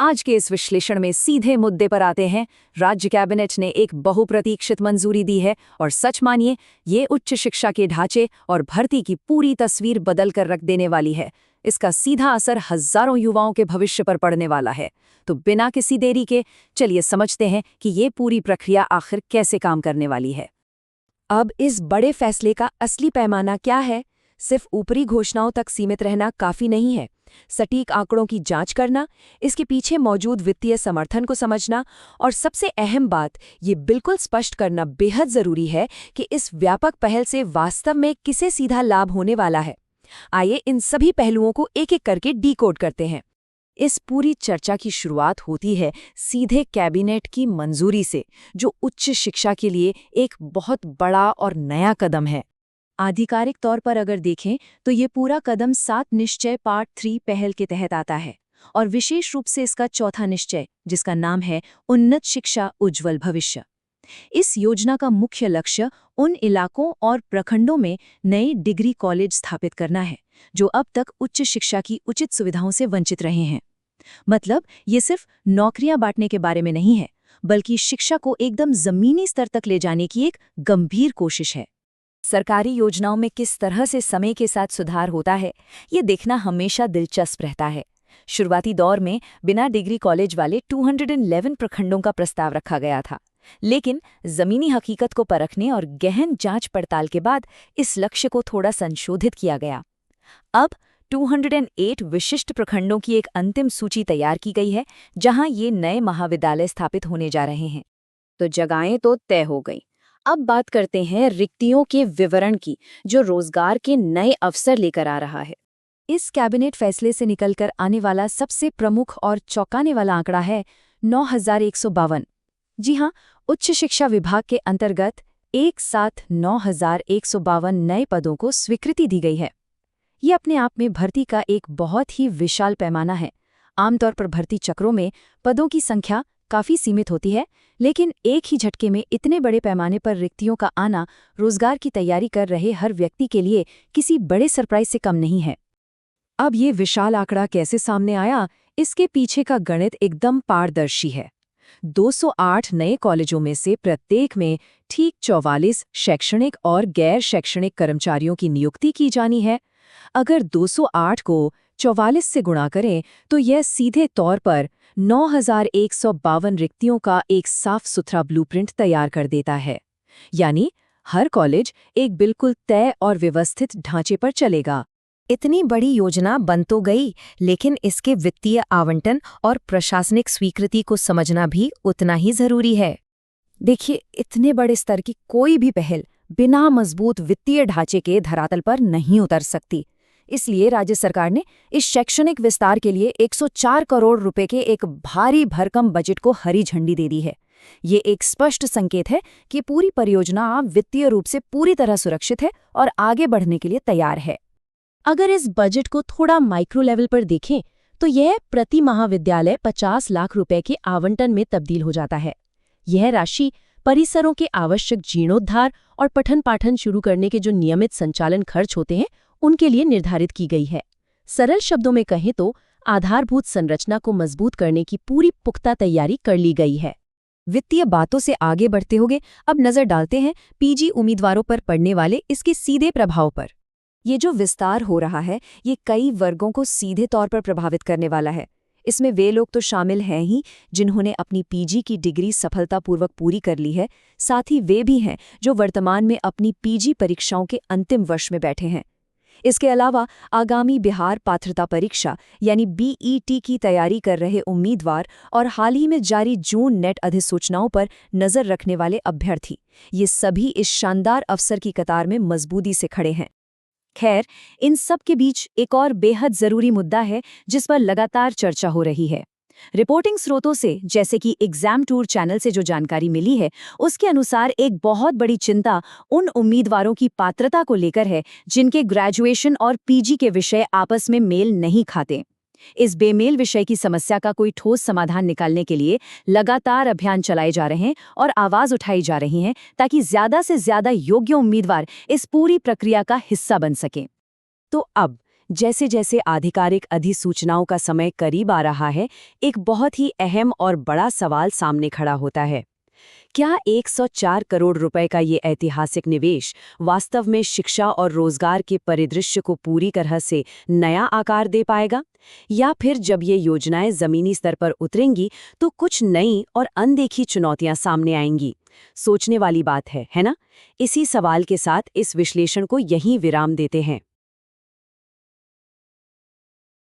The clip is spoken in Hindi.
आज के इस विश्लेषण में सीधे मुद्दे पर आते हैं। राज्य कैबिनेट ने एक बहुप्रतीक्षित मंजूरी दी है और सच मानिए, ये उच्च शिक्षा के ढांचे और भर्ती की पूरी तस्वीर बदल कर रख देने वाली है। इसका सीधा असर हजारों युवाओं के भविष्य पर पड़ने वाला है। तो बिना किसी देरी के चलिए समझते हैं कि ये पूरी प्रक्रिया आखिर कैसे काम करने वाली है। अब इस बड़े फैसले का असली पैमाना क्या है? सिर्फ ऊपरी घोषणाओं तक सीमित रहना काफी नहीं है। सटीक आंकड़ों की जांच करना, इसके पीछे मौजूद वित्तीय समर्थन को समझना और सबसे अहम बात, ये बिल्कुल स्पष्ट करना बेहद जरूरी है कि इस व्यापक पहल से वास्तव में किसे सीधा लाभ होने वाला है। आइए इन सभी पहलुओं को एक एक करके डीकोड करते हैं। इस पूरी चर्चा की शुरुआत होती है सीधे कैबिनेट की मंजूरी से, जो उच्च शिक्षा के लिए एक बहुत बड़ा और नया कदम है। आधिकारिक तौर पर अगर देखें तो ये पूरा कदम 7 निश्चय पार्ट 3 पहल के तहत आता है और विशेष रूप से इसका चौथा निश्चय, जिसका नाम है उन्नत शिक्षा उज्ज्वल भविष्य। इस योजना का मुख्य लक्ष्य उन इलाकों और प्रखंडों में नए डिग्री कॉलेज स्थापित करना है जो अब तक उच्च शिक्षा की उचित सुविधाओं से वंचित रहे हैं। मतलब ये सिर्फ नौकरियां बांटने के बारे में नहीं है, बल्कि शिक्षा को एकदम जमीनी स्तर तक ले जाने की एक गंभीर कोशिश है। सरकारी योजनाओं में किस तरह से समय के साथ सुधार होता है, ये देखना हमेशा दिलचस्प रहता है। शुरुआती दौर में बिना डिग्री कॉलेज वाले 211 प्रखंडों का प्रस्ताव रखा गया था, लेकिन जमीनी हकीकत को परखने और गहन जांच पड़ताल के बाद इस लक्ष्य को थोड़ा संशोधित किया गया। अब 208 विशिष्ट प्रखंडों की एक अंतिम सूची तैयार की गई है, जहां ये नए महाविद्यालय स्थापित होने जा रहे हैं। तो जगहें तो तय हो गई। अब बात करते हैं रिक्तियों के विवरण की, जो रोजगार के नए अवसर लेकर आ रहा है। इस कैबिनेट फैसले से निकलकर आने वाला सबसे प्रमुख और चौंकाने वाला आंकड़ा है 9,152। जी हां, उच्च शिक्षा विभाग के अंतर्गत एक साथ 9,152 नए पदों को स्वीकृति दी गई है। ये अपने आप में भर्ती का एक बहुत ही विशाल पैमाना है। आमतौर पर भर्ती चक्रों में पदों की संख्या काफी सीमित होती है, लेकिन एक ही झटके में इतने बड़े पैमाने पर रिक्तियों का आना रोजगार की तैयारी कर रहे हर व्यक्ति के लिए किसी बड़े सरप्राइज से कम नहीं है। अब ये विशाल आंकड़ा कैसे सामने आया, इसके पीछे का गणित एकदम पारदर्शी है। 208 नए कॉलेजों में से प्रत्येक में ठीक 44 शैक्षणिक और गैर शैक्षणिक कर्मचारियों की नियुक्ति की जानी है। अगर 208 को 44 से गुणा करें तो यह सीधे तौर पर 9,152 रिक्तियों का एक साफ सुथरा ब्लूप्रिंट तैयार कर देता है। यानी हर कॉलेज एक बिल्कुल तय और व्यवस्थित ढांचे पर चलेगा। इतनी बड़ी योजना बन तो गई, लेकिन इसके वित्तीय आवंटन और प्रशासनिक स्वीकृति को समझना भी उतना ही जरूरी है। देखिए, इतने बड़े स्तर की कोई भी पहल बिना मजबूत वित्तीय ढांचे के धरातल पर नहीं उतर सकती। इसलिए राज्य सरकार ने इस शैक्षणिक विस्तार के लिए 104 करोड़ रुपए के एक भारी भरकम बजट को हरी झंडी दे दी है। ये एक स्पष्ट संकेत है कि पूरी परियोजना वित्तीय रूप से पूरी तरह सुरक्षित है और आगे बढ़ने के लिए तैयार है। अगर इस बजट को थोड़ा माइक्रो लेवल पर देखें तो यह प्रति महाविद्यालय 50 लाख रुपए के आवंटन में तब्दील हो जाता है। यह राशि परिसरों के आवश्यक जीर्णोद्धार और पठन पाठन शुरू करने के जो नियमित संचालन खर्च होते हैं, उनके लिए निर्धारित की गई है। सरल शब्दों में कहें तो आधारभूत संरचना को मजबूत करने की पूरी पुख्ता तैयारी कर ली गई है। वित्तीय बातों से आगे बढ़ते हुए अब नजर डालते हैं पीजी उम्मीदवारों पर पड़ने वाले इसके सीधे प्रभाव पर। ये जो विस्तार हो रहा है, ये कई वर्गों को सीधे तौर पर प्रभावित करने वाला है। इसमें वे लोग तो शामिल हैं ही जिन्होंने अपनी पीजी की डिग्री सफलतापूर्वक पूरी कर ली है, साथ ही वे भी हैं जो वर्तमान में अपनी पीजी परीक्षाओं के अंतिम वर्ष में बैठे हैं। इसके अलावा आगामी बिहार पात्रता परीक्षा यानी बीईटी की तैयारी कर रहे उम्मीदवार और हाल ही में जारी जून नेट अधिसूचनाओं पर नजर रखने वाले अभ्यर्थी, ये सभी इस शानदार अवसर की कतार में मजबूती से खड़े हैं। खैर, इन सब के बीच एक और बेहद जरूरी मुद्दा है जिस पर लगातार चर्चा हो रही है। रिपोर्टिंग स्रोतों से, जैसे कि एग्जाम टूर चैनल से जो जानकारी मिली है, उसके अनुसार एक बहुत बड़ी चिंता उन उम्मीदवारों की पात्रता को लेकर है जिनके ग्रेजुएशन और पीजी के विषय आपस में मेल नहीं खाते। इस बेमेल विषय की समस्या का कोई ठोस समाधान निकालने के लिए लगातार अभियान चलाए जा रहे हैं और आवाज उठाई जा रही है ताकि ज्यादा से ज्यादा योग्य उम्मीदवार इस पूरी प्रक्रिया का हिस्सा बन सकें। तो अब जैसे जैसे आधिकारिक अधिसूचनाओं का समय करीब आ रहा है, एक बहुत ही अहम और बड़ा सवाल सामने खड़ा होता है। क्या 104 करोड़ रुपए का ये ऐतिहासिक निवेश वास्तव में शिक्षा और रोजगार के परिदृश्य को पूरी तरह से नया आकार दे पाएगा? या फिर जब ये योजनाएं जमीनी स्तर पर उतरेंगी तो कुछ नई और अनदेखी चुनौतियां सामने आएंगी? सोचने वाली बात है ना? इसी सवाल के साथ इस विश्लेषण को यहीं विराम देते हैं।